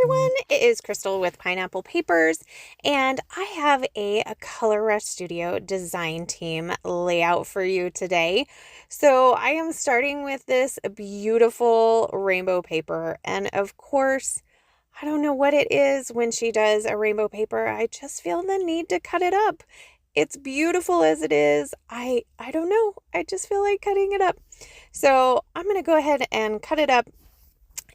everyone, it is Crystal with Pineapple Papers, and I have a Color Rush Studio design team layout for you today. So I am starting with this beautiful rainbow paper, and of course, I don't know what it is when she does a rainbow paper. I just feel the need to cut it up. It's beautiful as it is. I don't know. I just feel like cutting it up. So I'm going to go ahead and cut it up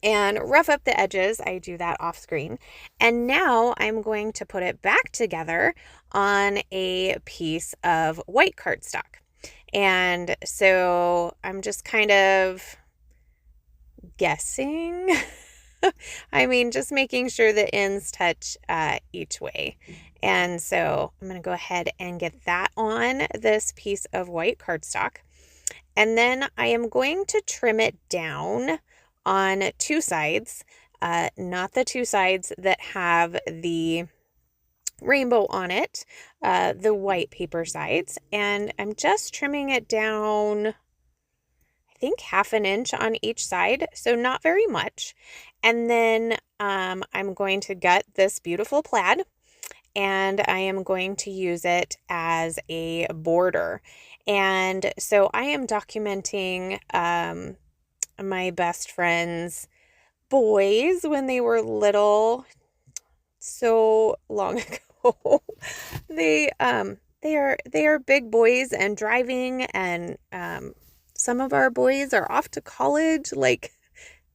and rough up the edges. I do that off screen. And now I'm going to put it back together on a piece of white cardstock. And so I'm just kind of guessing. I mean, just making sure the ends touch each way. And so I'm going to go ahead and get that on this piece of white cardstock. And then I am going to trim it down on two sides, not the two sides that have the rainbow on it, the white paper sides. And I'm just trimming it down, I think 1/2 inch on each side, so not very much. And then I'm going to gut this beautiful plaid, and I am going to use it as a border. And so I am documenting my best friend's boys when they were little, so long ago. They are big boys and driving, and some of our boys are off to college. Like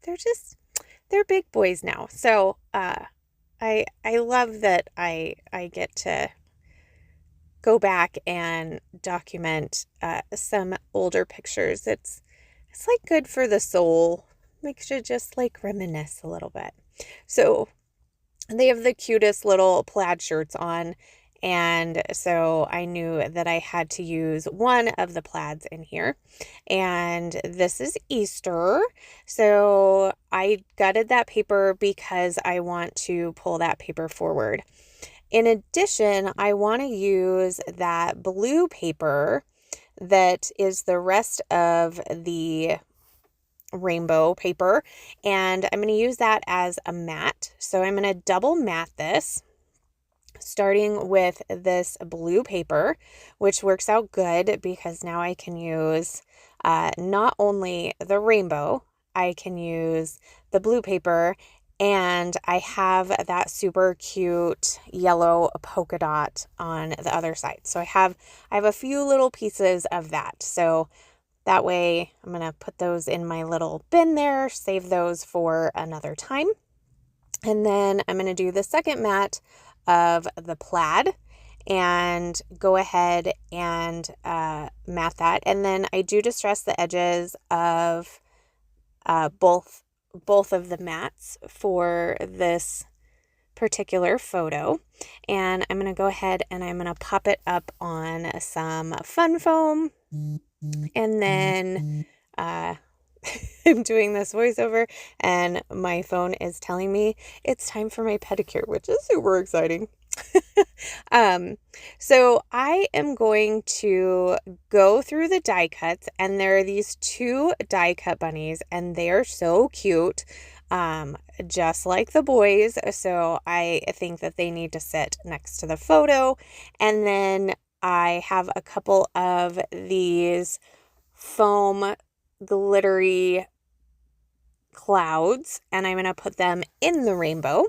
they're big boys now. So I love that I get to go back and document some older pictures. It's like good for the soul. Makes you just like reminisce a little bit. So they have the cutest little plaid shirts on. And so I knew that I had to use one of the plaids in here. And this is Easter. So I gutted that paper because I want to pull that paper forward. In addition, I want to use that blue paper that is the rest of the rainbow paper, and I'm going to use that as a mat. So I'm going to double mat this, starting with this blue paper, which works out good because now I can use not only the rainbow, I can use the blue paper, and I have that super cute yellow polka dot on the other side. So I have a few little pieces of that. So that way I'm going to put those in my little bin there, save those for another time. And then I'm going to do the second mat of the plaid and go ahead and mat that. And then I do distress the edges of both of the mats for this particular photo. And I'm going to go ahead and I'm going to pop it up on some fun foam. And then I'm doing this voiceover and my phone is telling me it's time for my pedicure, which is super exciting. So I am going to go through the die cuts, and there are these two die cut bunnies, and they are so cute, just like the boys. So I think that they need to sit next to the photo. And then I have a couple of these foam glittery clouds, and I'm going to put them in the rainbow.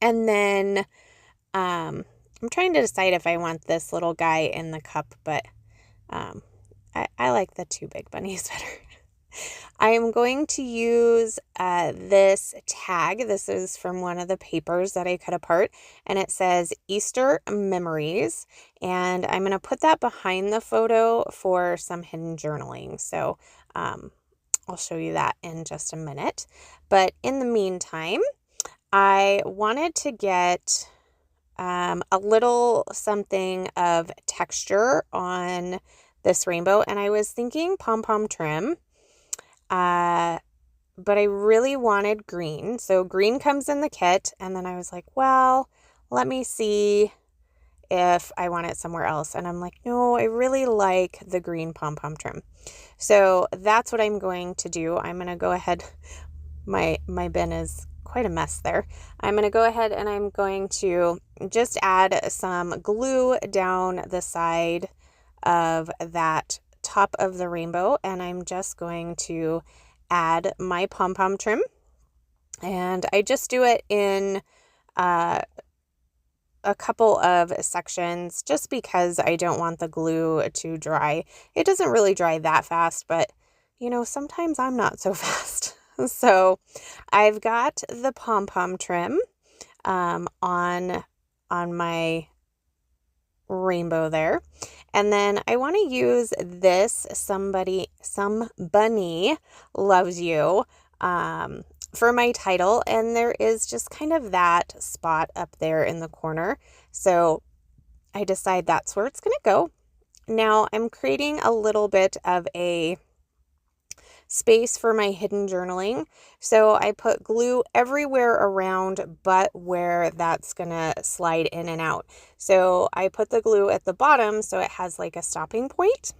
And then I'm trying to decide if I want this little guy in the cup, but I like the two big bunnies better. I am going to use this tag. This is from one of the papers that I cut apart, and it says Easter Memories, and I'm going to put that behind the photo for some hidden journaling. So I'll show you that in just a minute. But in the meantime, I wanted to get a little something of texture on this rainbow, and I was thinking pom-pom trim, but I really wanted green. So green comes in the kit, and then I was like, well, let me see if I want it somewhere else. And I'm like, no, I really like the green pom-pom trim. So that's what I'm going to do. I'm going to go ahead. My bin is quite a mess there. I'm going to go ahead and I'm going to just add some glue down the side of that top of the rainbow, and I'm just going to add my pom-pom trim. And I just do it in a couple of sections just because I don't want the glue to dry. It doesn't really dry that fast, but you know, sometimes I'm not so fast. So I've got the pom-pom trim on my rainbow there. And then I want to use this Somebody Loves You for my title, and there is just kind of that spot up there in the corner. So I decide that's where it's going to go. Now I'm creating a little bit of a space for my hidden journaling. So I put glue everywhere around but where that's going to slide in and out. So I put the glue at the bottom so it has like a stopping point.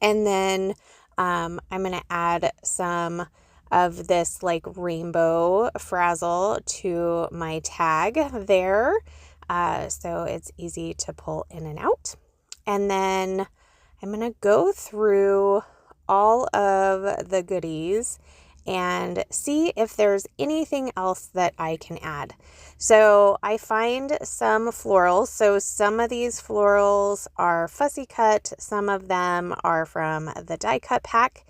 And then I'm going to add some of this like rainbow frazzle to my tag there. So it's easy to pull in and out. And then I'm going to go through all of the goodies and see if there's anything else that I can add. So I find some florals. So some of these florals are fussy cut. Some of them are from the die cut pack.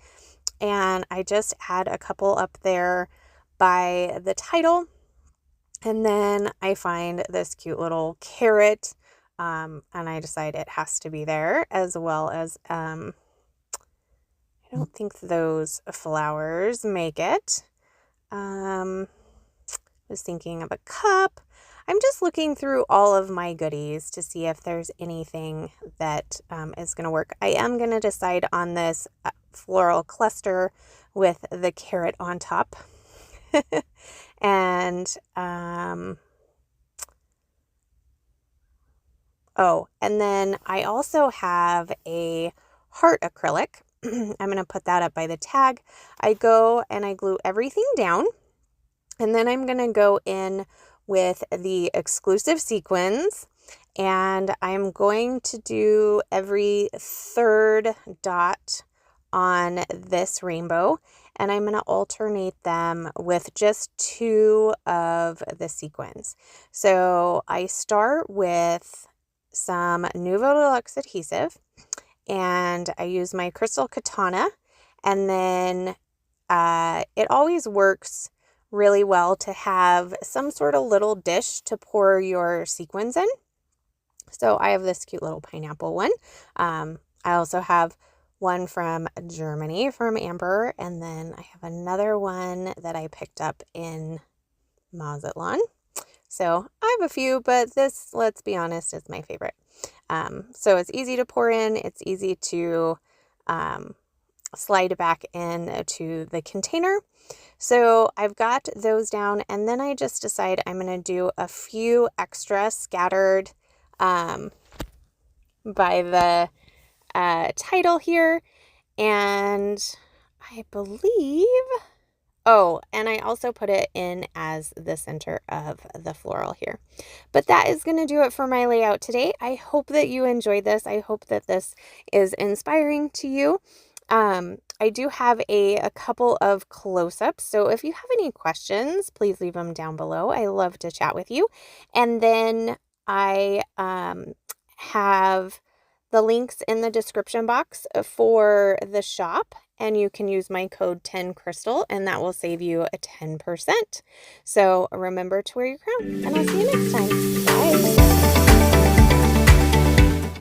And I just add a couple up there by the title. And then I find this cute little carrot. And I decide it has to be there, as well as I don't think those flowers make it. I was thinking of a cup. I'm just looking through all of my goodies to see if there's anything that is going to work. I am going to decide on this floral cluster with the carrot on top. And, and then I also have a heart acrylic. I'm going to put that up by the tag. I go and I glue everything down, and then I'm going to go in with the exclusive sequins, and I'm going to do every third dot on this rainbow, and I'm going to alternate them with just 2 of the sequins. So I start with some Nuvo Deluxe adhesive, and I use my Crystal Katana, and then it always works really well to have some sort of little dish to pour your sequins in. So I have this cute little pineapple one. I also have one from Germany from Amber, and then I have another one that I picked up in Mazatlan. So I have a few, but this, let's be honest, is my favorite. So it's easy to pour in. It's easy to slide back in to the container. So I've got those down, and then I just decide I'm going to do a few extra scattered by the title here. And I believe... Oh, and I also put it in as the center of the floral here. But that is going to do it for my layout today. I hope that you enjoyed this. I hope that this is inspiring to you. I do have a couple of close-ups, so if you have any questions, please leave them down below. I love to chat with you. And then I have the links in the description box for the shop, and you can use my code 10crystal, and that will save you a 10%. So remember to wear your crown, and I'll see you next time. Bye.